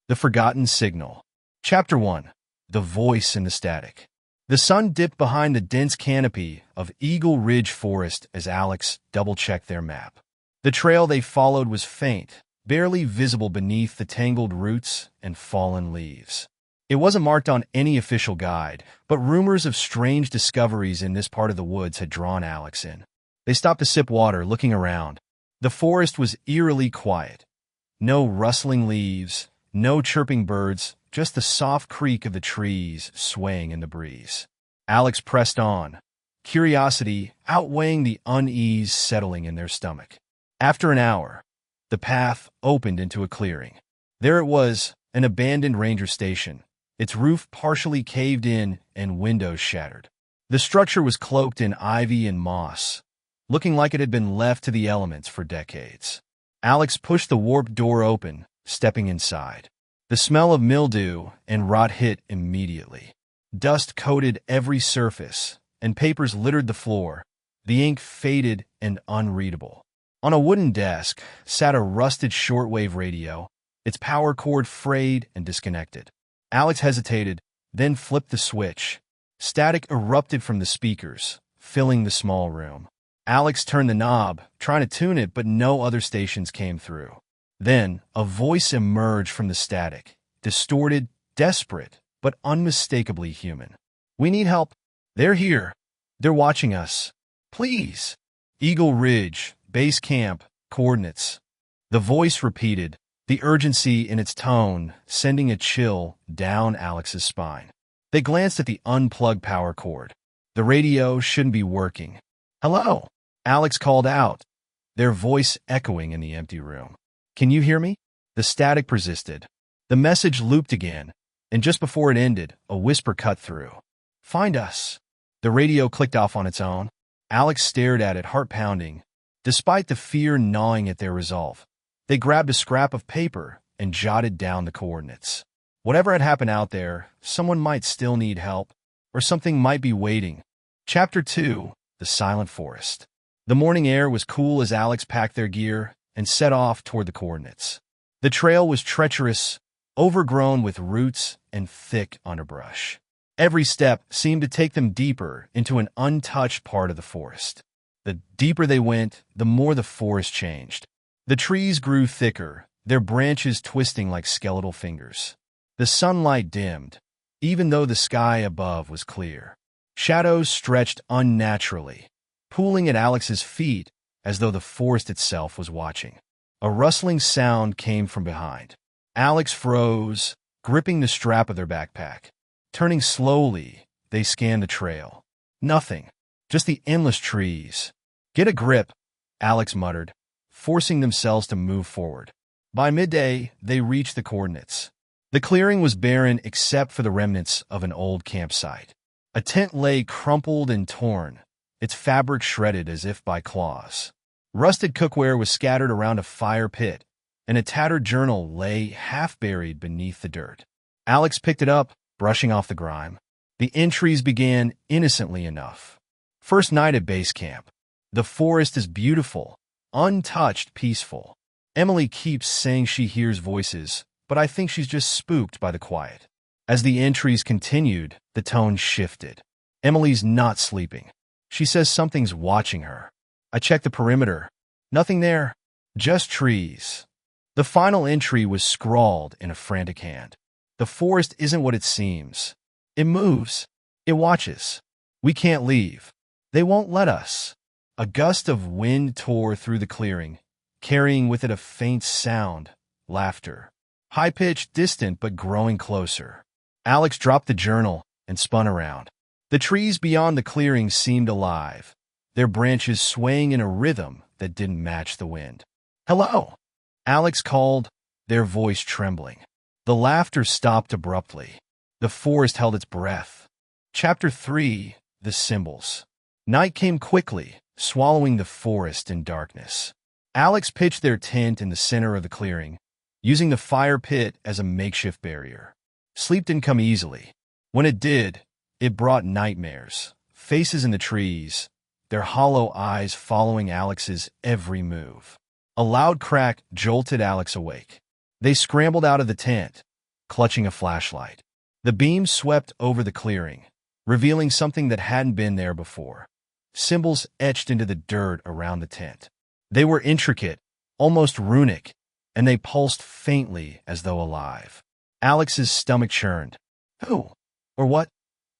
The Forgotten Signal. Chapter 1. The Voice in the Static. The sun dipped behind the dense canopy of Eagle Ridge Forest as Alex double-checked their map. The trail they followed was faint, barely visible beneath the tangled roots and fallen leaves. It wasn't marked on any official guide, but rumors of strange discoveries in this part of the woods had drawn Alex in. They stopped to sip water, looking around. The forest was eerily quiet. No rustling leaves, no chirping birds, just the soft creak of the trees swaying in the breeze. Alex pressed on, curiosity outweighing the unease settling in their stomach. After an hour, the path opened into a clearing. There it was, an abandoned ranger station, its roof partially caved in and windows shattered. The structure was cloaked in ivy and moss, looking like it had been left to the elements for decades. Alex pushed the warped door open, stepping inside. The smell of mildew and rot hit immediately. Dust coated every surface, and papers littered the floor, the ink faded and unreadable. On a wooden desk sat a rusted shortwave radio, its power cord frayed and disconnected. Alex hesitated, then flipped the switch. Static erupted from the speakers, filling the small room. Alex turned the knob, trying to tune it, but no other stations came through. Then, a voice emerged from the static, distorted, desperate, but unmistakably human. "We need help. They're here. They're watching us. Please." Eagle Ridge, base camp, coordinates. The voice repeated, the urgency in its tone sending a chill down Alex's spine. They glanced at the unplugged power cord. The radio shouldn't be working. "Hello?" Alex called out, their voice echoing in the empty room. "Can you hear me?" The static persisted. The message looped again, and just before it ended, a whisper cut through. "Find us." The radio clicked off on its own. Alex stared at it, heart pounding. Despite the fear gnawing at their resolve, they grabbed a scrap of paper and jotted down the coordinates. Whatever had happened out there, someone might still need help, or something might be waiting. Chapter 2. The Silent Forest. The morning air was cool as Alex packed their gear and set off toward the coordinates. The trail was treacherous, overgrown with roots and thick underbrush. Every step seemed to take them deeper into an untouched part of the forest. The deeper they went, the more the forest changed. The trees grew thicker, their branches twisting like skeletal fingers. The sunlight dimmed, even though the sky above was clear. Shadows stretched unnaturally, pooling at Alex's feet as though the forest itself was watching. A rustling sound came from behind. Alex froze, gripping the strap of their backpack. Turning slowly, they scanned the trail. Nothing, just the endless trees. "Get a grip," Alex muttered, forcing themselves to move forward. By midday, they reached the coordinates. The clearing was barren except for the remnants of an old campsite. A tent lay crumpled and torn, its fabric shredded as if by claws. Rusted cookware was scattered around a fire pit, and a tattered journal lay half-buried beneath the dirt. Alex picked it up, brushing off the grime. The entries began innocently enough. "First night at base camp. The forest is beautiful, untouched, peaceful. Emily keeps saying she hears voices, but I think she's just spooked by the quiet." As the entries continued, the tone shifted. "Emily's not sleeping. She says something's watching her. I checked the perimeter. Nothing there. Just trees." The final entry was scrawled in a frantic hand. "The forest isn't what it seems. It moves. It watches. We can't leave. They won't let us." A gust of wind tore through the clearing, carrying with it a faint sound, laughter. High-pitched, distant, but growing closer. Alex dropped the journal and spun around. The trees beyond the clearing seemed alive, their branches swaying in a rhythm that didn't match the wind. "Hello!" Alex called, their voice trembling. The laughter stopped abruptly. The forest held its breath. Chapter 3. The Symbols. Night came quickly, swallowing the forest in darkness. Alex pitched their tent in the center of the clearing, using the fire pit as a makeshift barrier. Sleep didn't come easily. When it did, it brought nightmares, faces in the trees, their hollow eyes following Alex's every move. A loud crack jolted Alex awake. They scrambled out of the tent, clutching a flashlight. The beam swept over the clearing, revealing something that hadn't been there before. Symbols etched into the dirt around the tent. They were intricate, almost runic, and they pulsed faintly as though alive. Alex's stomach churned. Who, or what,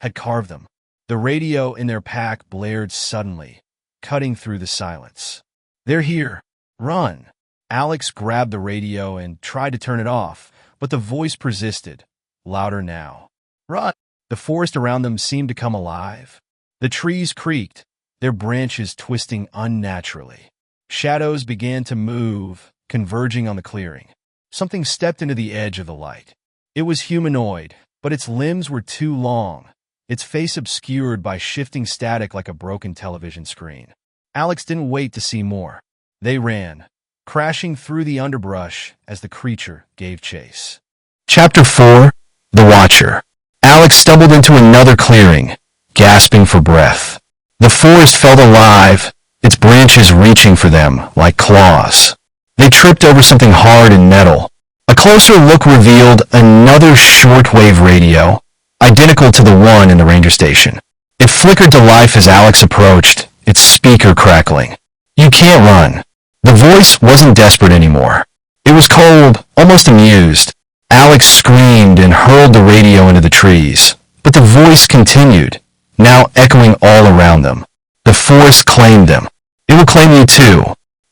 had carved them? The radio in their pack blared suddenly, cutting through the silence. They're here. Run. Alex grabbed the radio and tried to turn it off, but the voice persisted, louder now. Run. The forest around them seemed to come alive. The trees creaked, their branches twisting unnaturally. Shadows began to move, converging on the clearing. Something stepped into the edge of the light. It was humanoid, but its limbs were too long, its face obscured by shifting static like a broken television screen. Alex didn't wait to see more. They ran, crashing through the underbrush as the creature gave chase. Chapter 4: The Watcher. Alex stumbled into another clearing, gasping for breath. The forest felt alive, its branches reaching for them like claws. They tripped over something hard and metal. A closer look revealed another shortwave radio, identical to the one in the ranger station. It flickered to life as Alex approached, its speaker crackling. You can't run. The voice wasn't desperate anymore. It was cold, almost amused. Alex screamed and hurled the radio into the trees, but the voice continued, now echoing all around them. The forest claimed them. It will claim you too.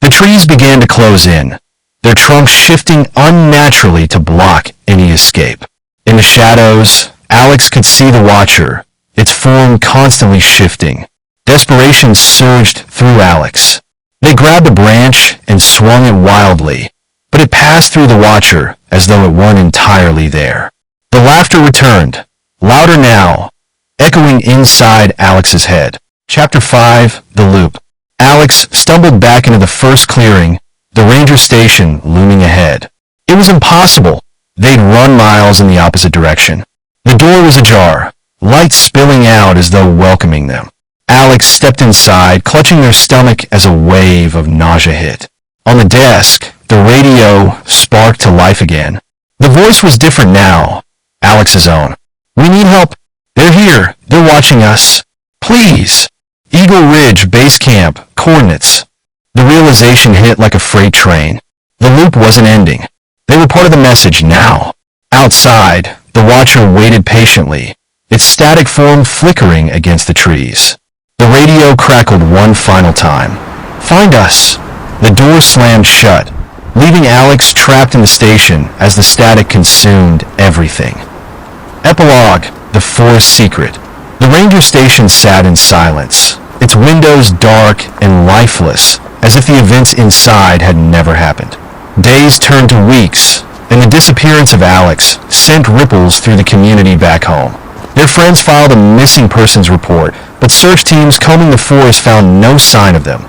The trees began to close in, their trunks shifting unnaturally to block any escape. In the shadows, Alex could see the Watcher, its form constantly shifting. Desperation surged through Alex. They grabbed a branch and swung it wildly, but it passed through the Watcher as though it weren't entirely there. The laughter returned, louder now, echoing inside Alex's head. Chapter 5: The Loop. Alex stumbled back into the first clearing, the ranger station looming ahead. It was impossible. They'd run miles in the opposite direction. The door was ajar, light spilling out as though welcoming them. Alex stepped inside, clutching their stomach as a wave of nausea hit. On the desk, the radio sparked to life again. The voice was different now, Alex's own. We need help. They're here. They're watching us. Please. Eagle Ridge Base Camp, coordinates. The realization hit like a freight train. The loop wasn't ending. They were part of the message now. Outside, the Watcher waited patiently, its static form flickering against the trees. The radio crackled one final time. Find us. The door slammed shut, leaving Alex trapped in the station as the static consumed everything. Epilogue: The Forest Secret. The ranger station sat in silence, its windows dark and lifeless, as if the events inside had never happened. Days turned to weeks, and the disappearance of Alex sent ripples through the community back home. Their friends filed a missing persons report, but search teams combing the forest found no sign of them.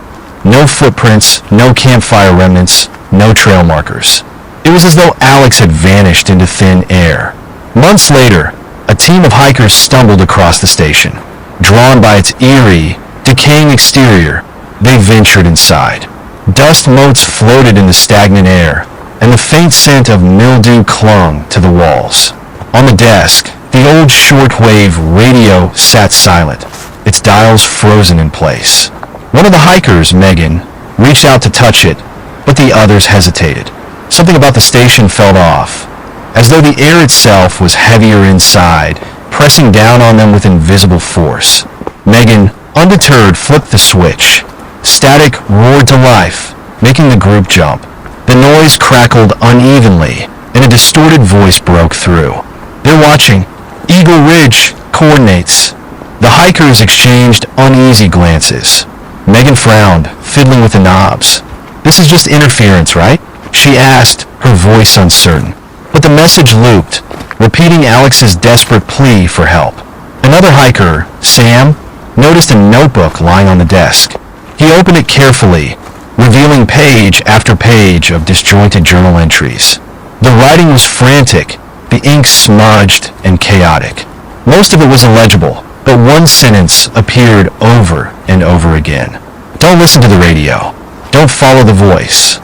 No footprints, no campfire remnants, no trail markers. It was as though Alex had vanished into thin air. Months later, a team of hikers stumbled across the station. Drawn by its eerie, decaying exterior, they ventured inside. Dust motes floated in the stagnant air, and the faint scent of mildew clung to the walls. On the desk, the old shortwave radio sat silent, its dials frozen in place. One of the hikers, Megan, reached out to touch it, but the others hesitated. Something about the station felt off, as though the air itself was heavier inside, pressing down on them with invisible force. Megan, undeterred, flipped the switch. Static roared to life, making the group jump. The noise crackled unevenly, and a distorted voice broke through. They're watching. Eagle Ridge, coordinates. The hikers exchanged uneasy glances. Megan frowned, fiddling with the knobs. This is just interference, right? She asked, her voice uncertain. But the message looped, repeating Alex's desperate plea for help. Another hiker, Sam, noticed a notebook lying on the desk. He opened it carefully, revealing page after page of disjointed journal entries. The writing was frantic, the ink smudged and chaotic. Most of it was illegible, but one sentence appeared over and over again. Don't listen to the radio. Don't follow the voice.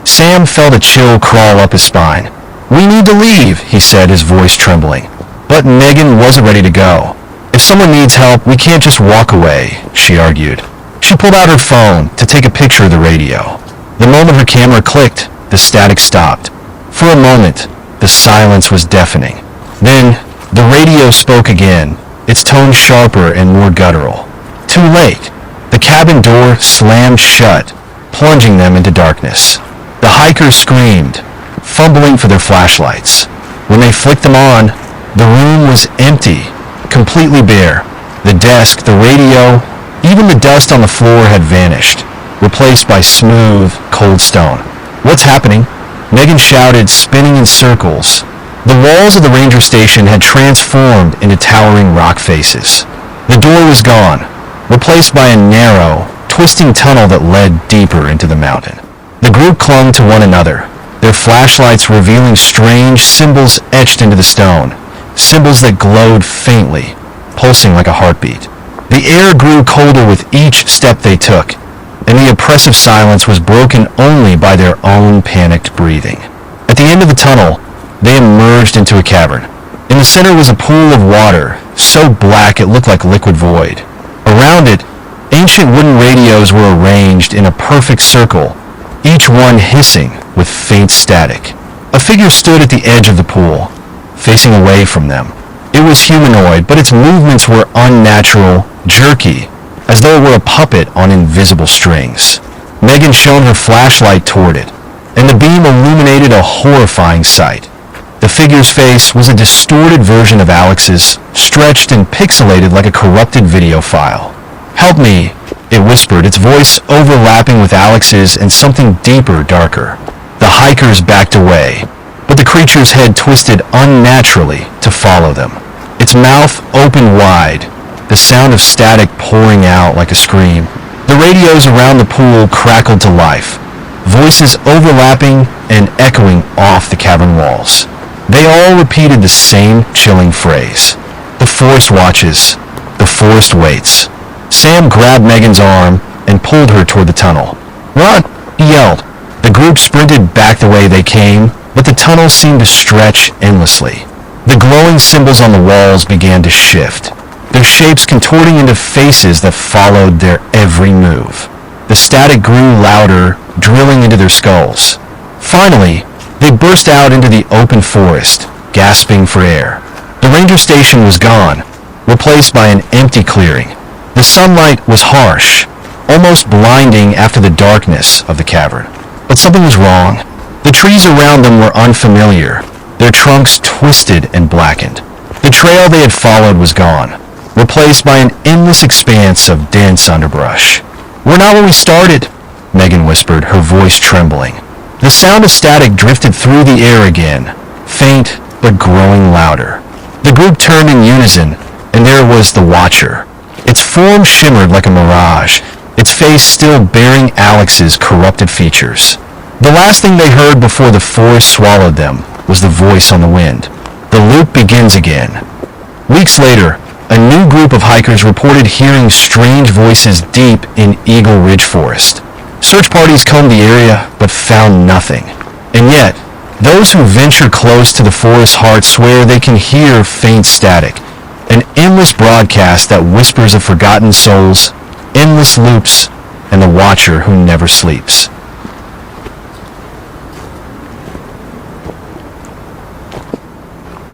Sam felt a chill crawl up his spine. "We need to leave," he said, his voice trembling. But Megan wasn't ready to go. "If someone needs help, we can't just walk away," she argued. She pulled out her phone to take a picture of the radio. The moment her camera clicked, the static stopped. For a moment, the silence was deafening. Then, the radio spoke again, its tone sharper and more guttural. Too late. The cabin door slammed shut, plunging them into darkness. The hikers screamed, fumbling for their flashlights. When they flicked them on, the room was empty, completely bare. The desk, the radio, even the dust on the floor had vanished, replaced by smooth, cold stone. "What's happening?" Megan shouted, spinning in circles. The walls of the ranger station had transformed into towering rock faces. The door was gone, replaced by a narrow, twisting tunnel that led deeper into the mountain. The group clung to one another, their flashlights revealing strange symbols etched into the stone, symbols that glowed faintly, pulsing like a heartbeat. The air grew colder with each step they took, and the oppressive silence was broken only by their own panicked breathing. At the end of the tunnel, they emerged into a cavern. In the center was a pool of water, so black it looked like liquid void. Around it, ancient wooden radios were arranged in a perfect circle, each one hissing with faint static. A figure stood at the edge of the pool, facing away from them. It was humanoid, but its movements were unnatural, jerky, as though it were a puppet on invisible strings. Megan shone her flashlight toward it, and the beam illuminated a horrifying sight. The figure's face was a distorted version of Alex's, stretched and pixelated like a corrupted video file. "Help me," it whispered, its voice overlapping with Alex's and something deeper, darker. The hikers backed away, but the creature's head twisted unnaturally to follow them. Its mouth opened wide, the sound of static pouring out like a scream. The radios around the pool crackled to life, voices overlapping and echoing off the cavern walls. They all repeated the same chilling phrase. "The forest watches. The forest waits." Sam grabbed Megan's arm and pulled her toward the tunnel. "Run!" he yelled. The group sprinted back the way they came, but the tunnel seemed to stretch endlessly. The glowing symbols on the walls began to shift, their shapes contorting into faces that followed their every move. The static grew louder, drilling into their skulls. Finally, they burst out into the open forest, gasping for air. The ranger station was gone, replaced by an empty clearing. The sunlight was harsh, almost blinding after the darkness of the cavern. But something was wrong. The trees around them were unfamiliar, their trunks twisted and blackened. The trail they had followed was gone, replaced by an endless expanse of dense underbrush. "We're not where we started," Megan whispered, her voice trembling. The sound of static drifted through the air again, faint but growing louder. The group turned in unison, and there was the Watcher. Its form shimmered like a mirage, its face still bearing Alex's corrupted features. The last thing they heard before the forest swallowed them was the voice on the wind. The loop begins again. Weeks later, a new group of hikers reported hearing strange voices deep in Eagle Ridge Forest. Search parties combed the area, but found nothing. And yet, those who venture close to the forest's heart swear they can hear faint static, an endless broadcast that whispers of forgotten souls, endless loops, and the Watcher who never sleeps.